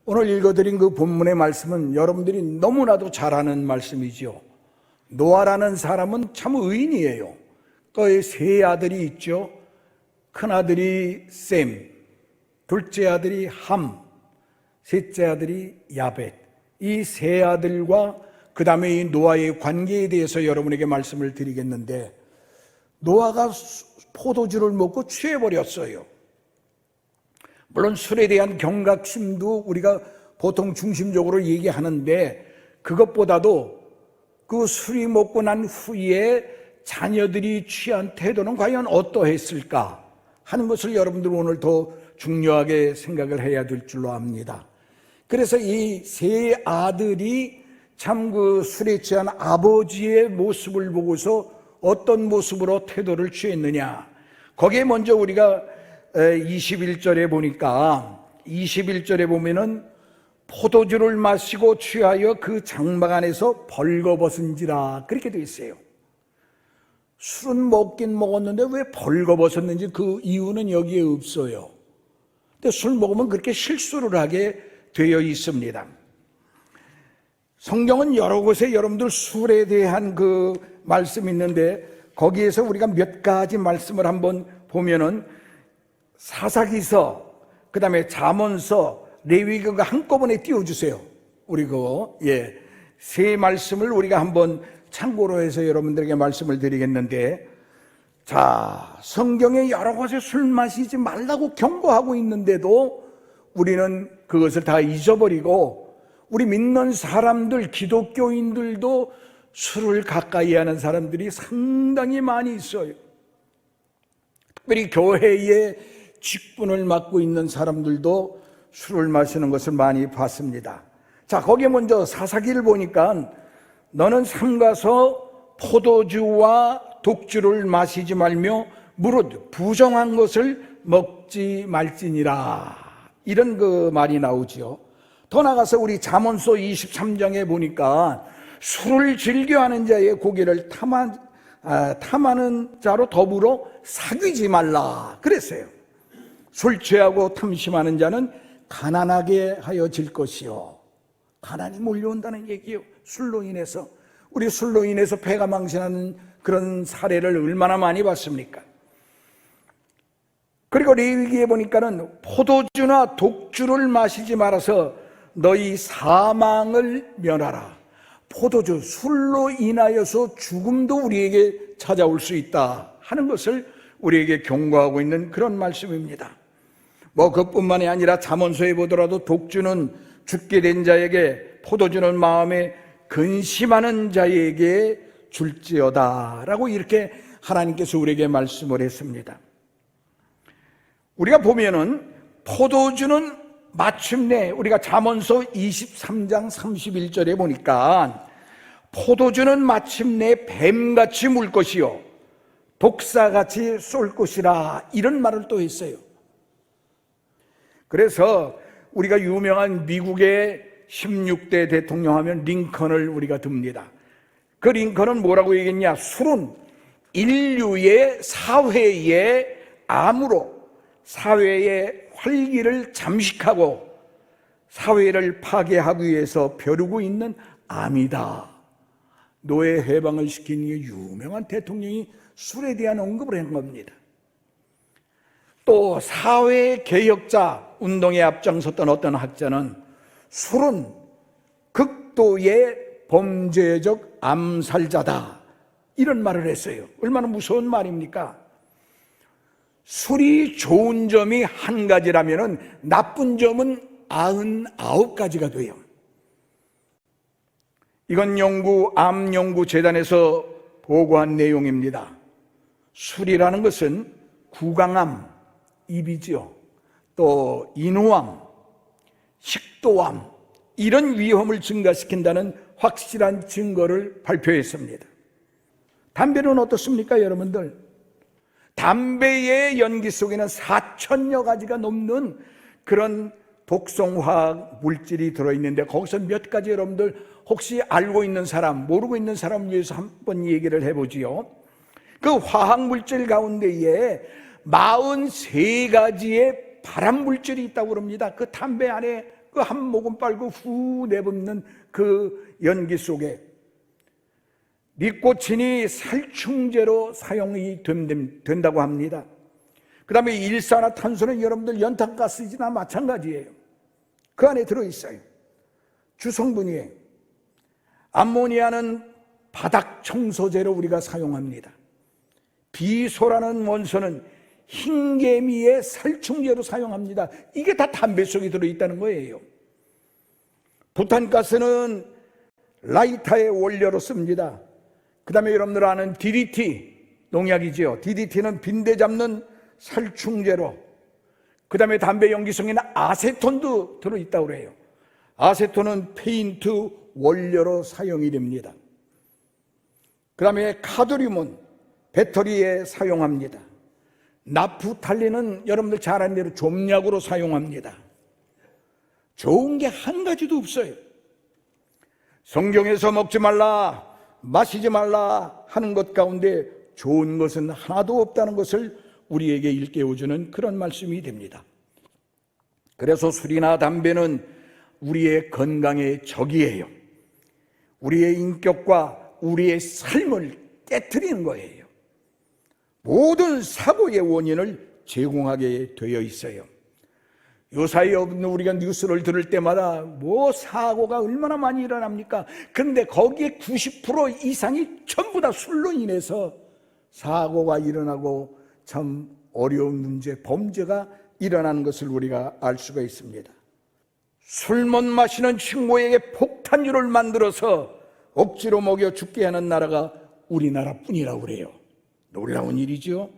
오늘 읽어드린 그 본문의 말씀은 여러분들이 너무나도 잘 아는 말씀이죠. 노아라는 사람은 참 의인이에요. 그의 세 아들이 있죠. 큰 아들이 셈, 둘째 아들이 함, 셋째 아들이 야벳. 이 세 아들과 그 다음에 이 노아의 관계에 대해서 여러분에게 말씀을 드리겠는데, 노아가 포도주를 먹고 취해버렸어요. 물론 술에 대한 경각심도 우리가 보통 중심적으로 얘기하는데, 그것보다도 그 술이 먹고 난 후에 자녀들이 취한 태도는 과연 어떠했을까 하는 것을 여러분들 오늘 더 중요하게 생각을 해야 될 줄로 압니다. 그래서 이 세 아들이 참 그 술에 취한 아버지의 모습을 보고서 어떤 모습으로 태도를 취했느냐, 거기에 먼저 우리가 21절에 보니까, 21절에 보면은 포도주를 마시고 취하여 그 장막 안에서 벌거벗은지라 그렇게 되어 있어요. 술은 먹긴 먹었는데 왜 벌거벗었는지 그 이유는 여기에 없어요. 근데 술 먹으면 그렇게 실수를 하게 되어 있습니다. 성경은 여러 곳에 여러분들 술에 대한 그 말씀이 있는데, 거기에서 우리가 몇 가지 말씀을 한번 보면은 사사기서, 그 다음에 잠언서, 레위기가 한꺼번에 띄워주세요. 우리 세 말씀을 우리가 한번 참고로 해서 여러분들에게 말씀을 드리겠는데, 자, 성경에 여러 곳에 술 마시지 말라고 경고하고 있는데도 우리는 그것을 다 잊어버리고, 우리 믿는 사람들, 기독교인들도 술을 가까이 하는 사람들이 상당히 많이 있어요. 특별히 교회에 직분을 맡고 있는 사람들도 술을 마시는 것을 많이 봤습니다. 자, 거기에 먼저 사사기를 보니까 너는 삼가서 포도주와 독주를 마시지 말며 무릇 부정한 것을 먹지 말지니라, 이런 그 말이 나오지요. 더 나가서 우리 잠언서 23장에 보니까 술을 즐겨하는 자의 고개를 탐하는 자로 더불어 사귀지 말라 그랬어요. 술 취하고 탐심하는 자는 가난하게 하여질 것이요, 가난이 몰려온다는 얘기예요. 술로 인해서, 우리 술로 인해서 배가 망신하는 그런 사례를 얼마나 많이 봤습니까? 그리고 레위기에 보니까는 포도주나 독주를 마시지 말아서 너희 사망을 면하라. 포도주, 술로 인하여서 죽음도 우리에게 찾아올 수 있다 하는 것을 우리에게 경고하고 있는 그런 말씀입니다. 그것뿐만이 아니라 잠언서에 보더라도 독주는 죽게 된 자에게, 포도주는 마음에 근심하는 자에게 줄지어다 라고 이렇게 하나님께서 우리에게 말씀을 했습니다. 우리가 보면은 포도주는 마침내 우리가 잠언서 23장 31절에 보니까 포도주는 마침내 뱀같이 물 것이요 독사같이 쏠 것이라, 이런 말을 또 했어요. 그래서 우리가 유명한 미국의 16대 대통령 하면 링컨을 우리가 듭니다. 그 링컨은 뭐라고 얘기했냐? 술은 인류의 사회의 암으로 사회의 활기를 잠식하고 사회를 파괴하기 위해서 벼르고 있는 암이다. 노예 해방을 시킨 유명한 대통령이 술에 대한 언급을 한 겁니다. 또 사회개혁자 운동에 앞장섰던 어떤 학자는 술은 극도의 범죄적 암살자다, 이런 말을 했어요. 얼마나 무서운 말입니까? 술이 좋은 점이 한 가지라면 나쁜 점은 99가지가 돼요. 이건 암연구재단에서 보고한 내용입니다. 술이라는 것은 구강암, 입이죠. 또 인후암, 식도암, 이런 위험을 증가시킨다는 확실한 증거를 발표했습니다. 담배는 어떻습니까, 여러분들? 담배의 연기 속에는 4,000여 가지가 넘는 그런 독성화학 물질이 들어있는데 거기서 몇 가지 여러분들 혹시 알고 있는 사람, 모르고 있는 사람 위해서 한번 얘기를 해보지요. 그 화학 물질 가운데에 43가지의 발암 물질이 있다고 그럽니다. 그 담배 안에 그 한 모금 빨고 후 내뿜는 그 연기 속에 니코틴이 살충제로 사용이 된다고 합니다. 그 다음에 일산화탄소는 여러분들 연탄가스지나 마찬가지예요. 그 안에 들어있어요. 주성분이에요. 암모니아는 바닥 청소제로 우리가 사용합니다. 비소라는 원소는 흰개미의 살충제로 사용합니다. 이게 다 담배 속에 들어있다는 거예요. 부탄가스는 라이터의 원료로 씁니다. 그 다음에 여러분들 아는 DDT 농약이죠. DDT는 빈대 잡는 살충제로, 그 다음에 담배 연기성에는 아세톤도 들어있다고 그래요. 아세톤은 페인트 원료로 사용이 됩니다. 그 다음에 카드뮴은 배터리에 사용합니다. 나프탈린은 여러분들 잘 아는 대로 좀약으로 사용합니다. 좋은 게 한 가지도 없어요. 성경에서 먹지 말라, 마시지 말라 하는 것 가운데 좋은 것은 하나도 없다는 것을 우리에게 일깨워주는 그런 말씀이 됩니다. 그래서 술이나 담배는 우리의 건강의 적이에요. 우리의 인격과 우리의 삶을 깨트리는 거예요. 모든 사고의 원인을 제공하게 되어 있어요. 요사이 우리가 뉴스를 들을 때마다 뭐 사고가 얼마나 많이 일어납니까? 그런데 거기에 90% 이상이 전부 다 술로 인해서 사고가 일어나고 참 어려운 문제, 범죄가 일어나는 것을 우리가 알 수가 있습니다. 술 못 마시는 친구에게 폭탄주를 만들어서 억지로 먹여 죽게 하는 나라가 우리나라뿐이라고 그래요. 놀라운 일이죠.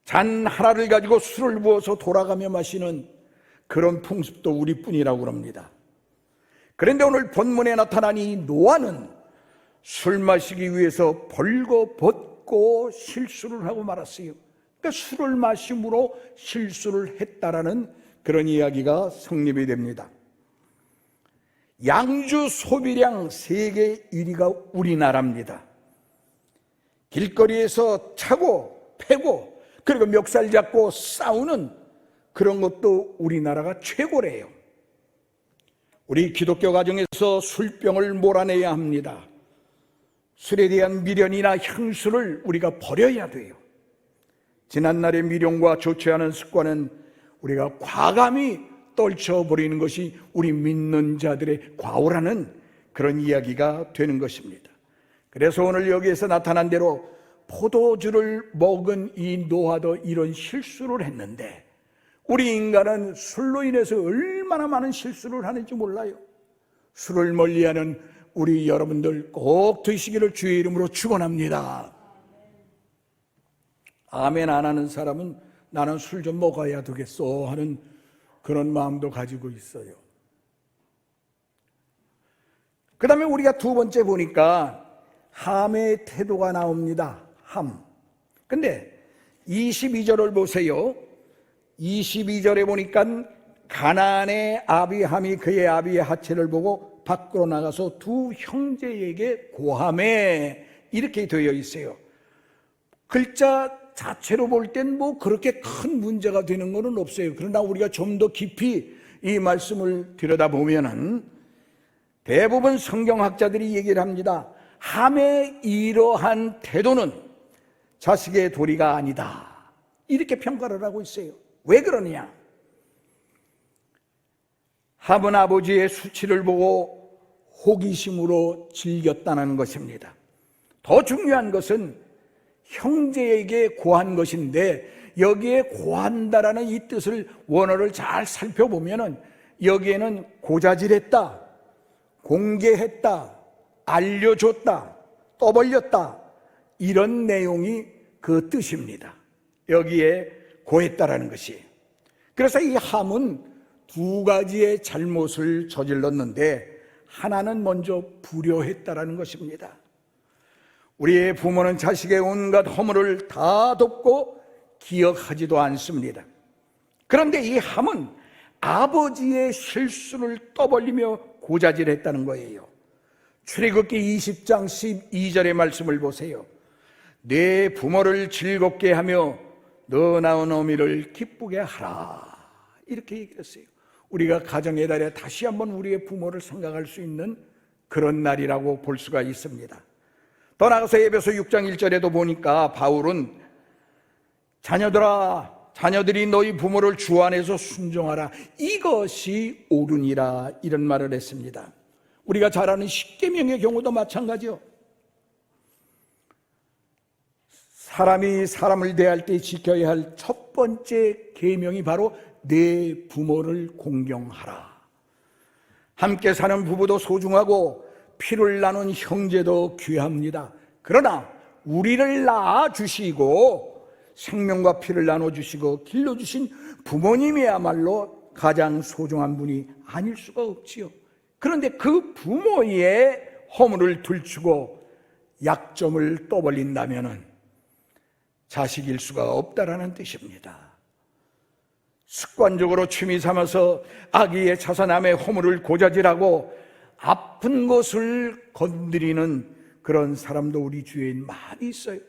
잔 하나를 가지고 술을 부어서 돌아가며 마시는 그런 풍습도 우리뿐이라고 합니다. 그런데 오늘 본문에 나타난 이 노아는 술 마시기 위해서 벌거벗고 실수를 하고 말았어요. 그러니까 술을 마심으로 실수를 했다라는 그런 이야기가 성립이 됩니다. 양주 소비량 세계 1위가 우리나라입니다. 길거리에서 차고 패고 그리고 멱살 잡고 싸우는 그런 것도 우리나라가 최고래요. 우리 기독교 가정에서 술병을 몰아내야 합니다. 술에 대한 미련이나 향수를 우리가 버려야 돼요. 지난날의 미련과 좋지 않은 습관은 우리가 과감히 떨쳐버리는 것이 우리 믿는 자들의 과오라는 그런 이야기가 되는 것입니다. 그래서 오늘 여기에서 나타난 대로 포도주를 먹은 이 노아도 이런 실수를 했는데 우리 인간은 술로 인해서 얼마나 많은 실수를 하는지 몰라요. 술을 멀리하는 우리 여러분들 꼭 드시기를 주의 이름으로 축원합니다. 아멘 안 하는 사람은 나는 술 좀 먹어야 되겠어 하는 그런 마음도 가지고 있어요. 그 다음에 우리가 두 번째 보니까 함의 태도가 나옵니다. 함. 근데 22절을 보세요. 22절에 보니까 가나안의 아비함이 그의 아비의 하체를 보고 밖으로 나가서 두 형제에게 고하매 이렇게 되어 있어요. 글자 자체로 볼 땐 뭐 그렇게 큰 문제가 되는 것은 없어요. 그러나 우리가 좀 더 깊이 이 말씀을 들여다보면은 대부분 성경학자들이 얘기를 합니다. 함의 이러한 태도는 자식의 도리가 아니다. 이렇게 평가를 하고 있어요. 왜 그러느냐? 함은 아버지의 수치를 보고 호기심으로 즐겼다는 것입니다. 더 중요한 것은 형제에게 고한 것인데 여기에 고한다라는 이 뜻을 원어를 잘 살펴보면은 여기에는 고자질했다, 공개했다, 알려줬다, 떠벌렸다 이런 내용이 그 뜻입니다. 여기에 고했다라는 것이. 그래서 이 함은 두 가지의 잘못을 저질렀는데 하나는 먼저 불효했다라는 것입니다. 우리의 부모는 자식의 온갖 허물을 다 덮고 기억하지도 않습니다. 그런데 이 함은 아버지의 실수를 떠벌리며 고자질했다는 거예요. 출애굽기 20장 12절의 말씀을 보세요. 내 부모를 즐겁게 하며 너 낳은 어미를 기쁘게 하라, 이렇게 얘기했어요. 우리가 가정의 달에 다시 한번 우리의 부모를 생각할 수 있는 그런 날이라고 볼 수가 있습니다. 더 나아가서 에베소 6장 1절에도 보니까 바울은 자녀들아, 자녀들이 너희 부모를 주 안에서 순종하라, 이것이 옳으니라, 이런 말을 했습니다. 우리가 잘 아는 십계명의 경우도 마찬가지요. 사람이 사람을 대할 때 지켜야 할 첫 번째 계명이 바로 내 부모를 공경하라. 함께 사는 부부도 소중하고 피를 나눈 형제도 귀합니다. 그러나 우리를 낳아주시고 생명과 피를 나눠주시고 길러주신 부모님이야말로 가장 소중한 분이 아닐 수가 없지요. 그런데 그 부모의 허물을 들추고 약점을 떠벌린다면 자식일 수가 없다라는 뜻입니다. 습관적으로 취미 삼아서 아기의 자사남의 허물을 고자질하고 아픈 것을 건드리는 그런 사람도 우리 주위에 많이 있어요.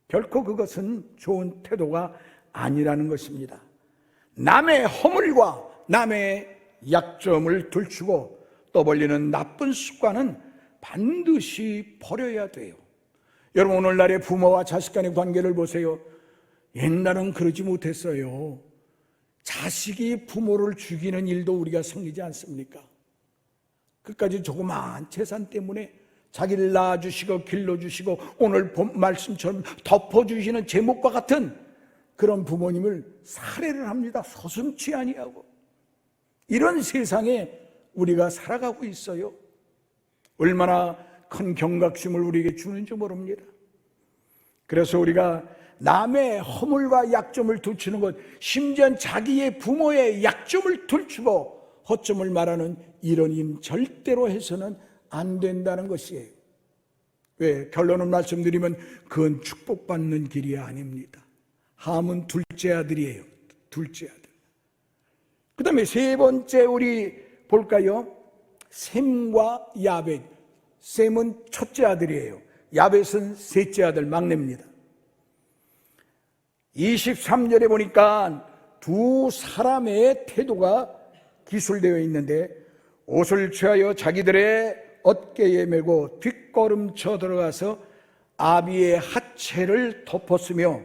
결코 그것은 좋은 태도가 아니라는 것입니다. 남의 허물과 남의 약점을 들추고 떠벌리는 나쁜 습관은 반드시 버려야 돼요. 여러분, 오늘날의 부모와 자식 간의 관계를 보세요. 옛날은 그러지 못했어요. 자식이 부모를 죽이는 일도 우리가 생기지 않습니까? 끝까지 조그마한 재산 때문에 자기를 낳아주시고 길러주시고 오늘 본 말씀처럼 덮어주시는 제목과 같은 그런 부모님을 살해를 합니다. 서슴지 아니하고. 이런 세상에 우리가 살아가고 있어요. 얼마나 큰 경각심을 우리에게 주는지 모릅니다. 그래서 우리가 남의 허물과 약점을 들추는 것, 심지어 자기의 부모의 약점을 들추고 허점을 말하는 이런 일 절대로 해서는 안 된다는 것이에요. 왜? 결론을 말씀드리면 그건 축복받는 길이 아닙니다. 함은 둘째 아들이에요. 둘째 아들. 그 다음에 세 번째 우리 볼까요? 셈과 야벳. 셈은 첫째 아들이에요. 야벳은 셋째 아들, 막내입니다. 23절에 보니까 두 사람의 태도가 기술되어 있는데, 옷을 취하여 자기들의 어깨에 메고 뒷걸음쳐 들어가서 아비의 하체를 덮었으며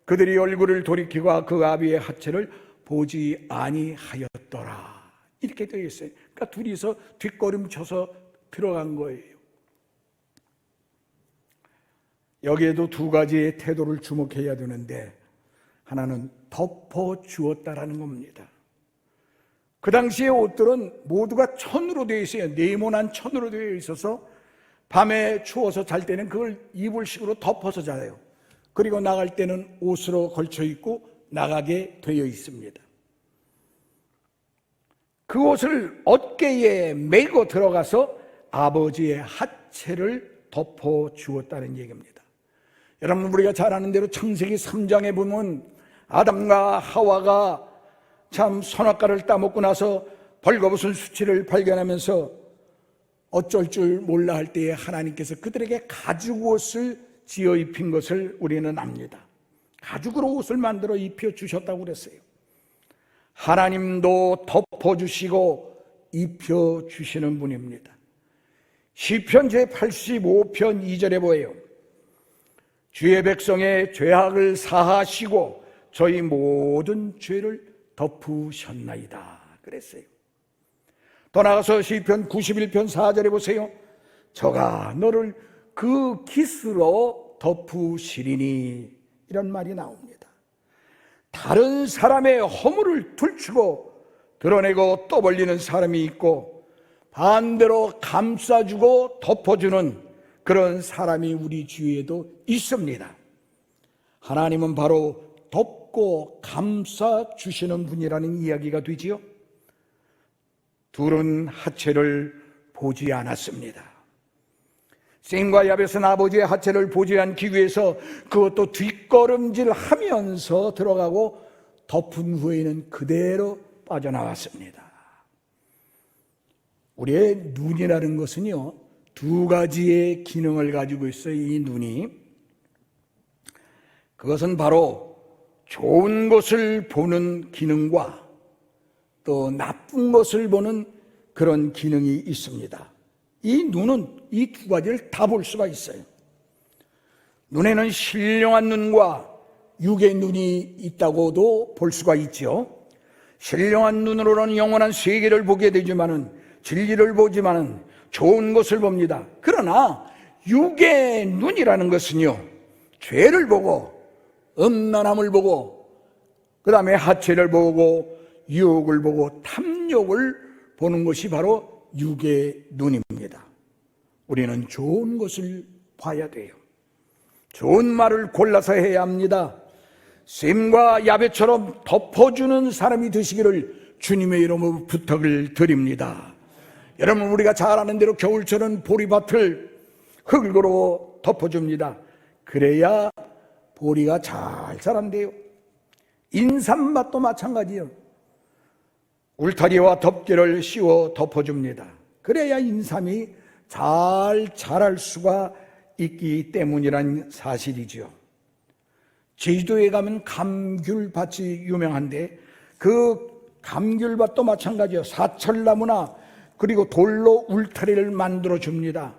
그들이 얼굴을 돌이키고 그 아비의 하체를 보지 아니하였더라, 이렇게 되어 있어요. 그러니까 둘이서 뒷걸음쳐서 들어간 거예요. 여기에도 두 가지의 태도를 주목해야 되는데, 하나는 덮어 주었다라는 겁니다. 그 당시의 옷들은 모두가 천으로 되어 있어요. 네모난 천으로 되어 있어서 밤에 추워서 잘 때는 그걸 이불 식으로 덮어서 자요. 그리고 나갈 때는 옷으로 걸쳐 입고 나가게 되어 있습니다. 그 옷을 어깨에 메고 들어가서 아버지의 하체를 덮어 주었다는 얘기입니다. 여러분, 우리가 잘 아는 대로 창세기 3장에 보면 아담과 하와가 참 선악과를 따먹고 나서 벌거벗은 수치를 발견하면서 어쩔 줄 몰라 할 때에 하나님께서 그들에게 가죽옷을 지어 입힌 것을 우리는 압니다. 가죽으로 옷을 만들어 입혀 주셨다고 그랬어요. 하나님도 덮어주시고 입혀주시는 분입니다. 시편 제85편 2절에 보여요. 주의 백성의 죄악을 사하시고 저희 모든 죄를 덮으셨나이다 그랬어요. 더 나아가서 시편 91편 4절에 보세요. 저가 너를 그 깃으로 덮으시리니, 이런 말이 나옵니다. 다른 사람의 허물을 들추고 드러내고 떠벌리는 사람이 있고, 반대로 감싸주고 덮어주는 그런 사람이 우리 주위에도 있습니다. 하나님은 바로 덮고 감싸주시는 분이라는 이야기가 되지요. 둘은 하체를 보지 않았습니다. 셈과 야벳은 아버지의 하체를 보지 않기 위해서 그것도 뒷걸음질 하면서 들어가고 덮은 후에는 그대로 빠져나왔습니다. 우리의 눈이라는 것은요, 두 가지의 기능을 가지고 있어요. 이 눈이. 그것은 바로 좋은 것을 보는 기능과 또 나쁜 것을 보는 그런 기능이 있습니다. 이 눈은 이 두 가지를 다 볼 수가 있어요. 눈에는 신령한 눈과 육의 눈이 있다고도 볼 수가 있죠. 신령한 눈으로는 영원한 세계를 보게 되지만은, 진리를 보지만은 좋은 것을 봅니다. 그러나 육의 눈이라는 것은요, 죄를 보고 음란함을 보고 그 다음에 하체를 보고 유혹을 보고 탐욕을 보는 것이 바로 육의 눈입니다. 우리는 좋은 것을 봐야 돼요. 좋은 말을 골라서 해야 합니다. 샘과 야베처럼 덮어주는 사람이 되시기를 주님의 이름으로 부탁을 드립니다. 여러분, 우리가 잘 아는 대로 겨울철은 보리밭을 흙으로 덮어줍니다. 그래야 보리가 잘 자란대요. 인삼밭도 마찬가지예요. 울타리와 덮개를 씌워 덮어줍니다. 그래야 인삼이 잘 자랄 수가 있기 때문이란 사실이죠. 제주도에 가면 감귤밭이 유명한데 그 감귤밭도 마찬가지예요. 사철나무나 그리고 돌로 울타리를 만들어 줍니다.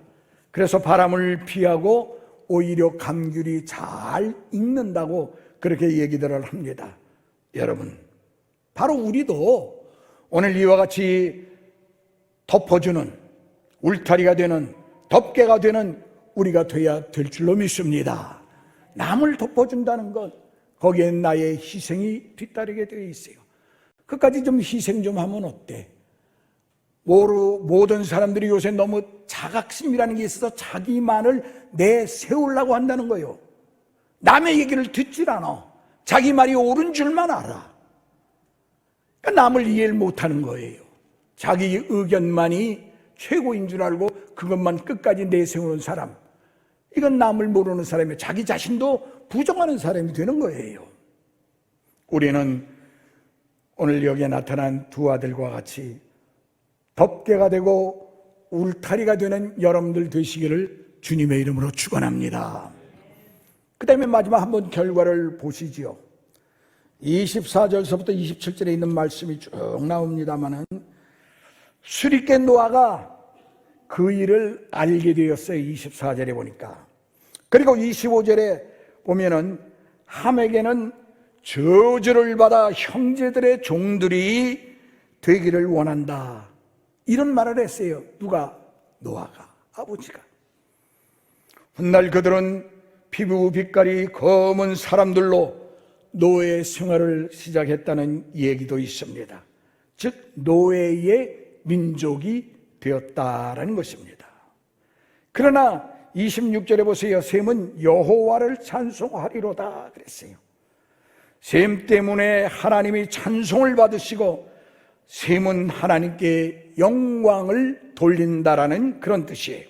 그래서 바람을 피하고 오히려 감귤이 잘 익는다고 그렇게 얘기들을 합니다. 여러분, 바로 우리도 오늘 이와 같이 덮어주는 울타리가 되는, 덮개가 되는 우리가 돼야 될 줄로 믿습니다. 남을 덮어준다는 것, 거기에 나의 희생이 뒤따르게 되어 있어요. 끝까지 좀 희생 좀 하면 어때? 모든 사람들이 요새 너무 자각심이라는 게 있어서 자기만을 내세우려고 한다는 거예요. 남의 얘기를 듣질 않아. 자기 말이 옳은 줄만 알아. 그러니까 남을 이해를 못하는 거예요. 자기 의견만이 최고인 줄 알고 그것만 끝까지 내세우는 사람, 이건 남을 모르는 사람이에요. 자기 자신도 부정하는 사람이 되는 거예요. 우리는 오늘 여기에 나타난 두 아들과 같이 덮개가 되고 울타리가 되는 여러분들 되시기를 주님의 이름으로 축원합니다. 그 다음에 마지막 한번 결과를 보시지요. 24절서부터 27절에 있는 말씀이 쭉 나옵니다마는 수리께 노아가 그 일을 알게 되었어요. 24절에 보니까. 그리고 25절에 보면은 함에게는 저주를 받아 형제들의 종들이 되기를 원한다, 이런 말을 했어요. 누가? 노아가, 아버지가. 훗날 그들은 피부 빛깔이 검은 사람들로 노예의 생활을 시작했다는 얘기도 있습니다. 즉 노예의 민족이 되었다라는 것입니다. 그러나 26절에 보세요. 셈은 여호와를 찬송하리로다 그랬어요. 셈 때문에 하나님이 찬송을 받으시고 셈은 하나님께 영광을 돌린다라는 그런 뜻이에요.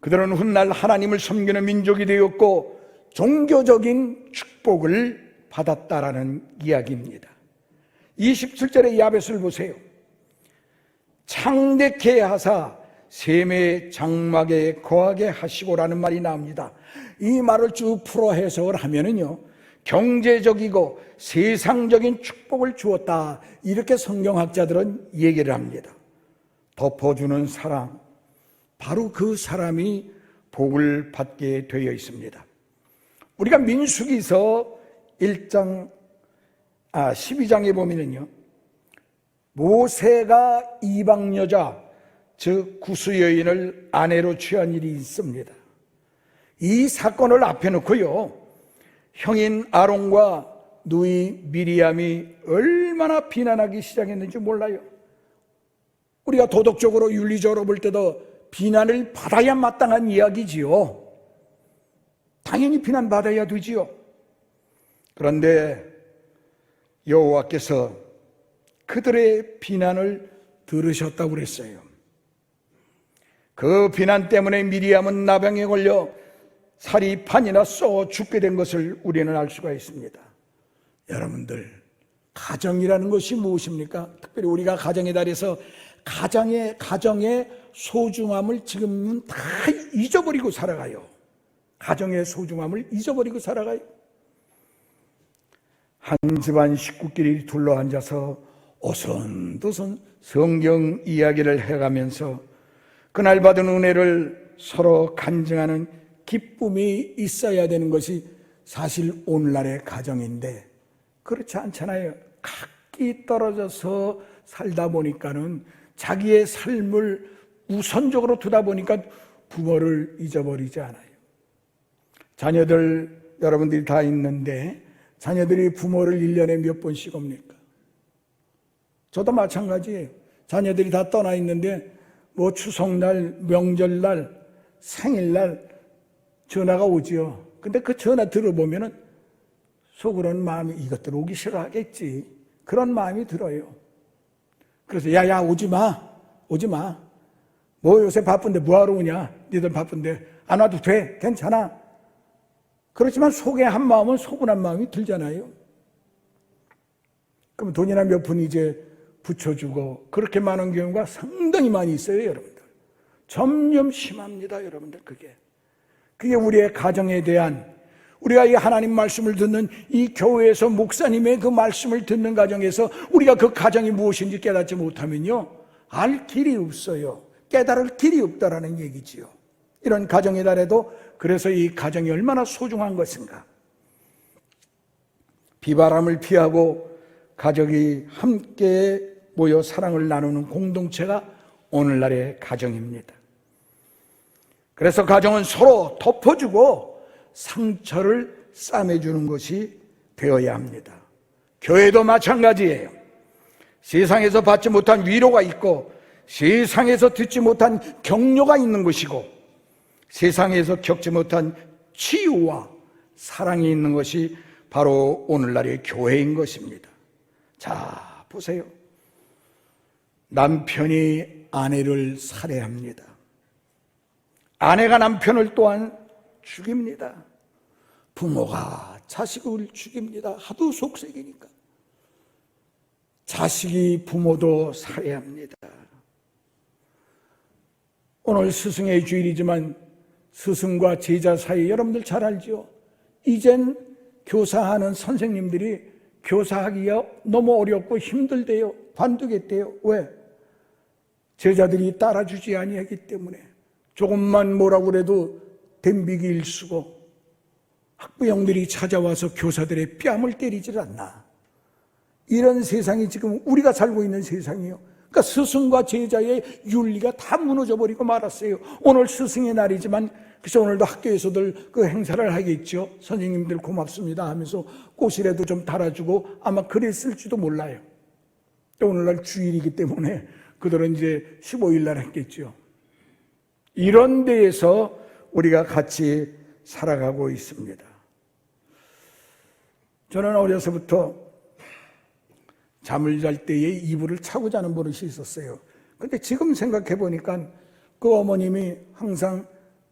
그들은 훗날 하나님을 섬기는 민족이 되었고 종교적인 축복을 받았다라는 이야기입니다. 27절의 야벳을 보세요. 창대케 하사 셈의 장막에 거하게 하시고라는 말이 나옵니다. 이 말을 쭉 풀어 해석을 하면은요, 경제적이고 세상적인 축복을 주었다, 이렇게 성경학자들은 얘기를 합니다. 덮어주는 사람, 바로 그 사람이 복을 받게 되어 있습니다. 우리가 민수기서 12장에 보면은요, 모세가 이방 여자, 즉 구스 여인을 아내로 취한 일이 있습니다. 이 사건을 앞에 놓고요, 형인 아론과 누이 미리암이 얼마나 비난하기 시작했는지 몰라요. 우리가 도덕적으로 윤리적으로 볼 때도 비난을 받아야 마땅한 이야기지요. 당연히 비난받아야 되지요. 그런데 여호와께서 그들의 비난을 들으셨다고 그랬어요. 그 비난 때문에 미리암은 나병에 걸려 살이 반이나 썩어 죽게 된 것을 우리는 알 수가 있습니다. 여러분들, 가정이라는 것이 무엇입니까? 특별히 우리가 가정의 달에서 가정의 소중함을 지금은 다 잊어버리고 살아가요. 가정의 소중함을 잊어버리고 살아가요. 한 집안 식구끼리 둘러앉아서 오손도손 성경 이야기를 해가면서 그날 받은 은혜를 서로 간증하는 기쁨이 있어야 되는 것이 사실 오늘날의 가정인데 그렇지 않잖아요. 각기 떨어져서 살다 보니까는 자기의 삶을 우선적으로 두다 보니까 부모를 잊어버리지 않아요. 자녀들 여러분들이 다 있는데 자녀들이 부모를 1년에 몇 번씩 옵니까? 저도 마찬가지예요. 자녀들이 다 떠나 있는데 뭐 추석날, 명절날, 생일날 전화가 오지요. 근데 그 전화 들어보면은 속으로는 마음이 이것들 오기 싫어하겠지. 그런 마음이 들어요. 그래서 야야 오지 마. 뭐 요새 바쁜데 뭐하러 오냐. 니들 바쁜데 안 와도 돼. 괜찮아. 그렇지만 속에 한 마음은 소분한 마음이 들잖아요. 그럼 돈이나 몇 푼 이제 붙여주고 그렇게 많은 경우가 상당히 많이 있어요, 여러분들. 점점 심합니다, 여러분들. 그게 우리의 가정에 대한, 우리가 이 하나님 말씀을 듣는 이 교회에서 목사님의 그 말씀을 듣는 가정에서 우리가 그 가정이 무엇인지 깨닫지 못하면요, 알 길이 없어요. 깨달을 길이 없다라는 얘기지요. 이런 가정의 달에도 그래서 이 가정이 얼마나 소중한 것인가. 비바람을 피하고 가족이 함께 모여 사랑을 나누는 공동체가 오늘날의 가정입니다. 그래서 가정은 서로 덮어주고 상처를 싸매주는 것이 되어야 합니다. 교회도 마찬가지예요. 세상에서 받지 못한 위로가 있고 세상에서 듣지 못한 격려가 있는 것이고 세상에서 겪지 못한 치유와 사랑이 있는 것이 바로 오늘날의 교회인 것입니다. 자, 보세요. 남편이 아내를 살해합니다. 아내가 남편을 또한 죽입니다. 부모가 자식을 죽입니다. 하도 속색이니까. 자식이 부모도 살해합니다. 오늘 스승의 주일이지만 스승과 제자 사이 여러분들 잘 알죠? 이젠 교사하는 선생님들이 교사하기가 너무 어렵고 힘들대요. 관두겠대요. 왜? 제자들이 따라주지 아니하기 때문에. 조금만 뭐라고 그래도 덤비기 일쑤고 학부형들이 찾아와서 교사들의 뺨을 때리질 않나. 이런 세상이 지금 우리가 살고 있는 세상이에요. 그러니까 스승과 제자의 윤리가 다 무너져버리고 말았어요. 오늘 스승의 날이지만 그래서 오늘도 학교에서들 그 행사를 하겠죠. 선생님들 고맙습니다 하면서 꽃이라도 좀 달아주고 아마 그랬을지도 몰라요. 오늘날 주일이기 때문에 그들은 이제 15일 날 했겠죠. 이런 데에서 우리가 같이 살아가고 있습니다. 저는 어려서부터 잠을 잘 때에 이불을 차고 자는 버릇이 있었어요. 근데 지금 생각해 보니까 그 어머님이 항상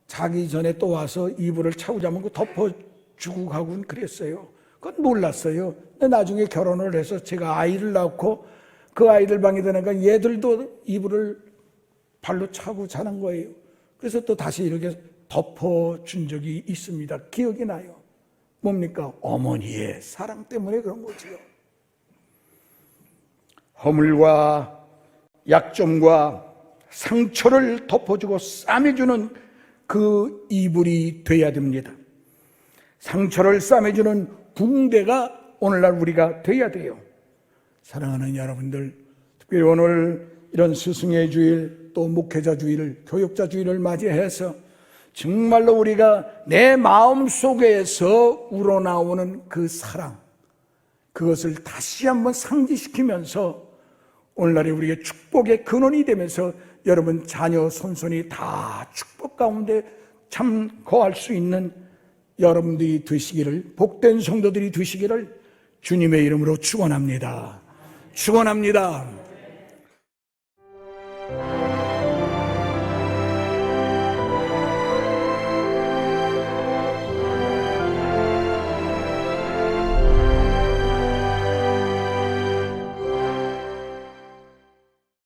자기 전에 또 와서 이불을 차고 자면 그 덮어주고 가곤 그랬어요. 그건 몰랐어요. 근데 나중에 결혼을 해서 제가 아이를 낳고 그 아이들 방에 들어가니까 얘들도 이불을 발로 차고 자는 거예요. 그래서 또 다시 이렇게 덮어준 적이 있습니다. 기억이 나요. 뭡니까? 어머니의 사랑 때문에 그런 거지요. 허물과 약점과 상처를 덮어주고 싸매주는 그 이불이 돼야 됩니다. 상처를 싸매주는 붕대가 오늘날 우리가 돼야 돼요. 사랑하는 여러분들, 특별히 오늘 이런 스승의 주일, 또 목회자 주일을, 교육자 주일을 맞이해서 정말로 우리가 내 마음속에서 우러나오는 그 사랑, 그것을 다시 한번 상기시키면서 오늘날에 우리의 축복의 근원이 되면서 여러분 자녀 손손이 다 축복 가운데 참 거할 수 있는 여러분들이 되시기를, 복된 성도들이 되시기를 주님의 이름으로 축원합니다. 축원합니다.